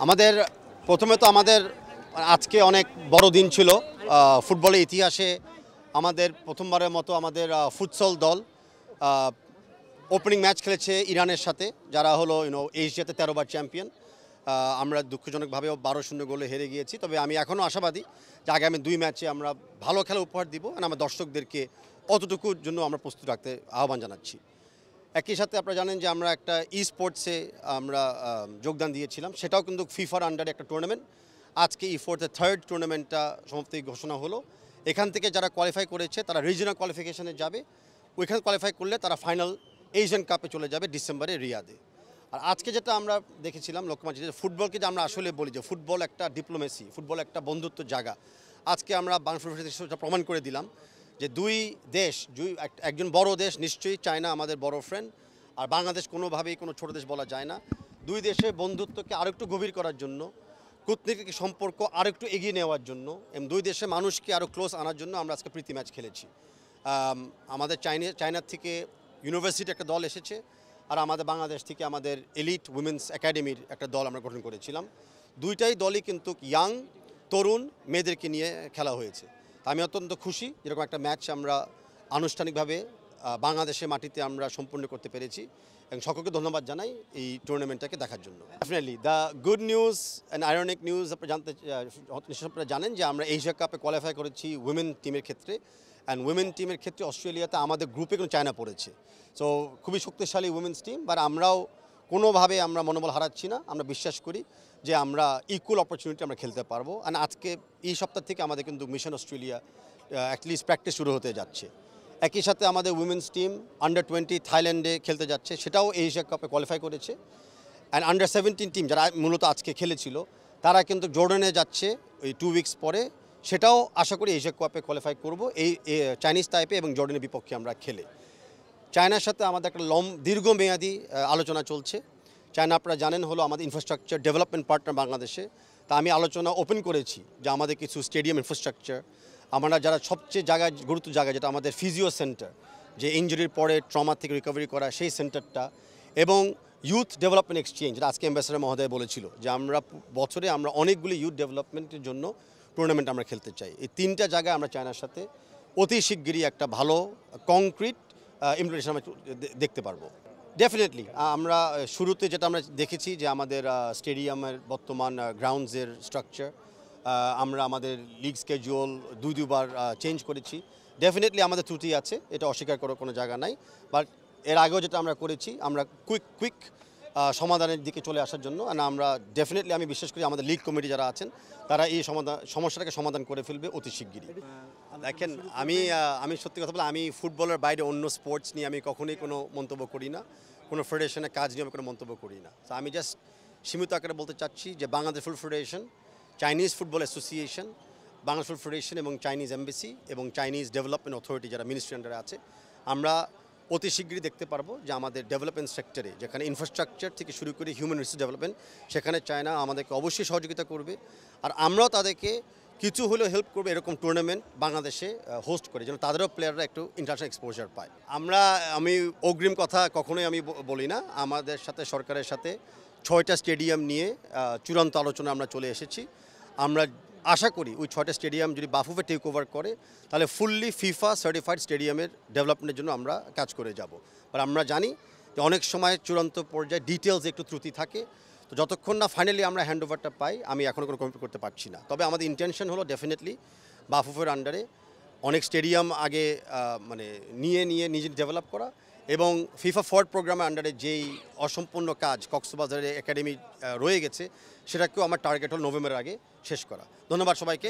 আমাদের প্রথমে তো আমাদের আজকে অনেক বড় দিন ছিল ফুটবলের ইতিহাসে। আমাদের প্রথমবারের মতো আমাদের ফুটসল দল ওপেনিং ম্যাচ খেলেছে ইরানের সাথে, যারা হলো এশিয়াতে 13বার চ্যাম্পিয়ন। আমরা দুঃখজনকভাবেও 12-0 গোলে হেরে গিয়েছি, তবে আমি এখনও আশাবাদী যে আগামী 2 ম্যাচে আমরা ভালো খেলা উপহার দিব এবং আমার দর্শকদেরকে অতটুকুর জন্য আমরা প্রস্তুত রাখতে আহ্বান জানাচ্ছি। একই সাথে আপনারা জানেন যে আমরা একটা স্পোর্টসে আমরা যোগদান দিয়েছিলাম, সেটাও কিন্তু ফিফার আন্ডারে একটা টুর্নামেন্ট। আজকে ফোর্থের থার্ড টুর্নামেন্টটা সমাপ্তি ঘোষণা হলো। এখান থেকে যারা কোয়ালিফাই করেছে তারা রিজিওনাল কোয়ালিফিকেশনে যাবে, ওইখানে কোয়ালিফাই করলে তারা ফাইনাল এশিয়ান কাপে চলে যাবে ডিসেম্বরে রিয়াদে। আর আজকে যেটা আমরা দেখেছিলাম লক্ষ্যমাত্রা, যে ফুটবলকে যে আমরা আসলে বলি যে ফুটবল একটা ডিপ্লোমেসি, ফুটবল একটা বন্ধুত্ব জায়গা, আজকে আমরা বাংলাদেশ প্রমাণ করে দিলাম যে দুই দেশ, একজন বড় দেশ নিশ্চয়ই চায়না আমাদের বড় ফ্রেন্ড, আর বাংলাদেশ কোনোভাবেই কোনো ছোটো দেশ বলা যায় না। দুই দেশের বন্ধুত্বকে আরেকটু গভীর করার জন্য, কূটনৈতিক সম্পর্ক আরেকটু এগিয়ে নেওয়ার জন্য এবং দুই দেশের মানুষকে আরও ক্লোজ আনার জন্য আমরা আজকে প্রীতি ম্যাচ খেলেছি। আমাদের চায়নার থেকে ইউনিভার্সিটি একটা দল এসেছে, আর আমাদের বাংলাদেশ থেকে আমাদের এলিট উইমেন্স একাডেমির একটা দল আমরা গঠন করেছিলাম। দুইটাই দলই কিন্তু ইয়াং তরুণ মেয়েদেরকে নিয়ে খেলা হয়েছে। আমি অত্যন্ত খুশি যেরকম একটা ম্যাচ আমরা আনুষ্ঠানিকভাবে বাংলাদেশের মাটিতে আমরা সম্পূর্ণ করতে পেরেছি, এবং সকলকে ধন্যবাদ জানাই এই টুর্নামেন্টটাকে দেখার জন্য। Definitely the good news and ironic news আপনারা জানেন যে আমরা এশিয়া কাপে কোয়ালিফাই করেছি উইমেন টিমের ক্ষেত্রে, অ্যান্ড উইমেন টিমের ক্ষেত্রে অস্ট্রেলিয়াতে আমাদের গ্রুপে কিন্তু চায়না পড়েছে। সো খুবই শক্তিশালী উইমেন্স টিম, বাট আমরাও কোনোভাবে আমরা মনোবল হারাচ্ছি না। আমরা বিশ্বাস করি যে আমরা ইকুয়াল অপরচুনিটি আমরা খেলতে পারবো। অ্যান্ড আজকে এই সপ্তাহ থেকে আমাদের কিন্তু মিশন অস্ট্রেলিয়া অ্যাটলিস্ট প্র্যাকটিস শুরু হতে যাচ্ছে। একই সাথে আমাদের উইমেন্স টিম আন্ডার-20 থাইল্যান্ডে খেলতে যাচ্ছে, সেটাও এশিয়া কাপে কোয়ালিফাই করেছে। অ্যান্ড আন্ডার-17 টিম যারা মূলত আজকে খেলেছিল, তারা কিন্তু জর্ডানে যাচ্ছে ওই 2 উইকস পরে, সেটাও আশা করি এশিয়া কাপে কোয়ালিফাই করব এই চাইনিজ টাইপে এবং জর্ডানের বিপক্ষে আমরা খেলে। চায়নার সাথে আমাদের একটা দীর্ঘমেয়াদী আলোচনা চলছে। চায়না আপনারা জানেন হলো আমাদের ইনফ্রাস্ট্রাকচার ডেভেলপমেন্ট পার্টনার বাংলাদেশে। তা আমি আলোচনা ওপেন করেছি যে আমাদের কিছু স্টেডিয়াম ইনফ্রাস্ট্রাকচার, আমরা যারা সবচেয়ে গুরুত্ব জায়গা যেটা আমাদের ফিজিও সেন্টার, যে ইঞ্জুরির পরে ট্রমা থেকে রিকভারি করা সেই সেন্টারটা, এবং ইউথ ডেভেলপমেন্ট এক্সচেঞ্জ, যেটা আজকে অ্যাম্বাসেডর মহোদয় বলেছিল যে আমরা বছরে আমরা অনেকগুলি ইউথ ডেভেলপমেন্টের জন্য টুর্নামেন্ট আমরা খেলতে চাই। এই 3টা জায়গায় আমরা চায়নার সাথে অতি শিগগিরই একটা ভালো কংক্রিট ইমপ্লিমেন্টেশন আমরা দেখতে পারবো। ডেফিনেটলি আমরা শুরুতে যেটা আমরা দেখেছি যে আমাদের স্টেডিয়ামের বর্তমান গ্রাউন্ডসের স্ট্রাকচার, আমরা আমাদের লিগ স্কেজুয়াল দুবার চেঞ্জ করেছি। ডেফিনেটলি আমাদের ত্রুটি আছে, এটা অস্বীকার করার কোনো জায়গা নাই, বাট এর আগেও যেটা আমরা করেছি আমরা কুইক সমাধানের দিকে চলে আসার জন্য। আমরা ডেফিনেটলি আমি বিশ্বাস করি আমাদের লিগ কমিটি যারা আছেন তারা এই সমস্যাটাকে সমাধান করে ফেলবে অতি শিগগিরই। দেখেন, আমি সত্যি কথা বলে আমি ফুটবলের বাইরে অন্য স্পোর্টস নিয়ে আমি কখনোই কোনো মন্তব্য করি না, কোনো ফেডারেশনের কাজ নিয়ে আমি কোনো মন্তব্য করি না। তো আমি জাস্ট সীমিত আকারে বলতে চাচ্ছি যে Bangladesh football federation, Chinese football association, Bangladesh football federation এবং চাইনিজ এমবেসি এবং চাইনিজ ডেভেলপমেন্ট অথরিটি যারা মিনিস্ট্রি আন্ডারে আছে, আমরা অতি শীঘ্রই দেখতে পারবো যে আমাদের ডেভেলপমেন্ট সেক্টরে, যেখানে ইনফ্রাস্ট্রাকচার থেকে শুরু করে হিউম্যান রিসোর্স ডেভেলপমেন্ট, সেখানে চায়না আমাদেরকে অবশ্যই সহযোগিতা করবে, আর আমরাও তাদেরকে কিছু হলেও হেল্প করবে এরকম টুর্নামেন্ট বাংলাদেশে হোস্ট করে, যেন তাদেরও প্লেয়াররা একটু ইন্টারন্যাশনাল এক্সপোজার পায়। আমি অগ্রিম কথা কখনোই আমি বলি না। আমাদের সাথে সরকারের সাথে 6টা স্টেডিয়াম নিয়ে চূড়ান্ত আলোচনা আমরা চলে এসেছি। আমরা আশা করি ওই 6টা স্টেডিয়াম যদি বাফুফে টেক ওভার করে, তাহলে ফুললি ফিফা সার্টিফাইড স্টেডিয়ামের ডেভেলপমেন্টের জন্য আমরা কাজ করে যাব। আর আমরা জানি যে অনেক সময় চূড়ান্ত পর্যায়ে ডিটেলস একটু ত্রুটি থাকে, তো যতক্ষণ না ফাইনালি আমরা হ্যান্ড ওভারটা পাই আমি এখনও কোনো কমিট করতে পারছি না। তবে আমাদের ইন্টেনশন হলো ডেফিনেটলি বাফুফের আন্ডারে অনেক স্টেডিয়াম আগে নিয়ে নিজে ডেভেলপ করা, এবং ফিফা ফরওয়ার্ড প্রোগ্রামের আন্ডারে যেই অসম্পূর্ণ কাজ কক্সবাজারে একাডেমি রয়ে গেছে, সেটাকেও আমার টার্গেট হল নভেম্বরের আগে শেষ করা। ধন্যবাদ সবাইকে।